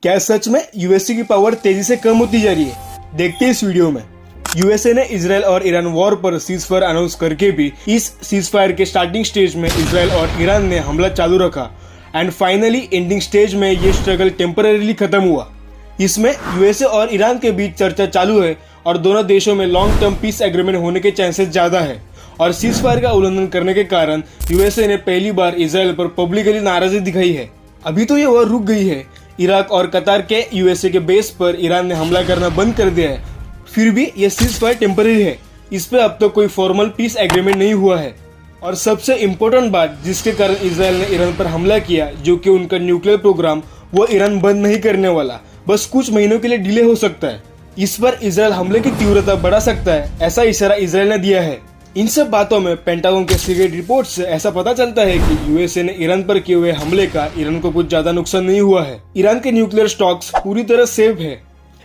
क्या सच में यूएसए की पावर तेजी से कम होती जा रही है? देखते हैं इस वीडियो में। यूएसए ने इजराइल और ईरान वॉर पर सीज फायर अनाउंस करके भी इस सीज फायर के स्टार्टिंग स्टेज में इजराइल और ईरान ने हमला चालू रखा एंड फाइनली एंडिंग स्टेज में ये स्ट्रगल टेम्पररीली खत्म हुआ। इसमें यूएसए और ईरान के बीच चर्चा चालू है और दोनों देशों में लॉन्ग टर्म पीस एग्रीमेंट होने के चांसेस ज्यादा है और सीज फायर का उल्लंघन करने के कारण यूएसए ने पहली बार इजराइल पर पब्लिकली नाराजगी दिखाई है। अभी तो ये वॉर रुक गई है। इराक और कतार के यूएसए के बेस पर ईरान ने हमला करना बंद कर दिया है, फिर भी ये सीज फायर टेम्पररी है। इस पे अब तक कोई फॉर्मल पीस एग्रीमेंट नहीं हुआ है। और सबसे इम्पोर्टेंट बात जिसके कारण इजराइल ने ईरान पर हमला किया, जो कि उनका न्यूक्लियर प्रोग्राम, वो ईरान बंद नहीं करने वाला, बस कुछ महीनों के लिए डिले हो सकता है। इस पर इजराइल हमले की तीव्रता बढ़ा सकता है, ऐसा इशारा इजराइल ने दिया है। इन सब बातों में पेंटागन के सीक्रेट रिपोर्ट से ऐसा पता चलता है कि यूएसए ने ईरान पर किए हुए हमले का ईरान को कुछ ज्यादा नुकसान नहीं हुआ है। ईरान के न्यूक्लियर स्टॉक्स पूरी तरह सेफ है।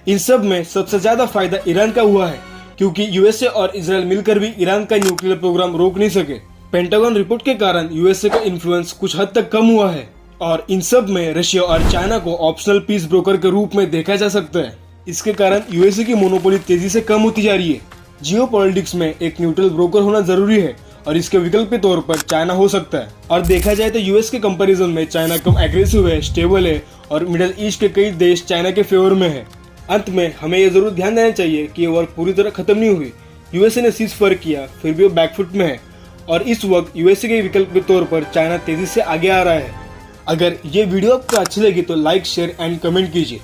इन सब में सबसे ज्यादा फायदा ईरान का हुआ है, क्योंकि यूएसए और इजराइल मिलकर भी ईरान का न्यूक्लियर प्रोग्राम रोक नहीं सके। पेंटागन रिपोर्ट के कारण यूएसए का इन्फ्लुएंस कुछ हद तक कम हुआ है और इन सब में रशिया और चाइना को ऑप्शनल पीस ब्रोकर के रूप में देखा जा सकता है। इसके कारण यूएसए की मोनोपोली तेजी से कम होती जा रही है। जियोपॉलिटिक्स में एक न्यूट्रल ब्रोकर होना जरूरी है और इसके विकल्प के तौर पर चाइना हो सकता है। और देखा जाए तो यूएस के कंपैरिजन में चाइना कम एग्रेसिव है, स्टेबल है और मिडिल ईस्ट के कई देश चाइना के फेवर में है। अंत में हमें यह जरूर ध्यान देना चाहिए कि ये वॉर पूरी तरह खत्म नहीं हुई। यूएसए ने सीज फायर किया, फिर भी वो बैकफुट में है और इस वक्त यूएसए के विकल्प के तौर पर चाइना तेजी से आगे आ रहा है। अगर ये वीडियो आपको अच्छी लगी तो लाइक, शेयर एंड कमेंट कीजिए।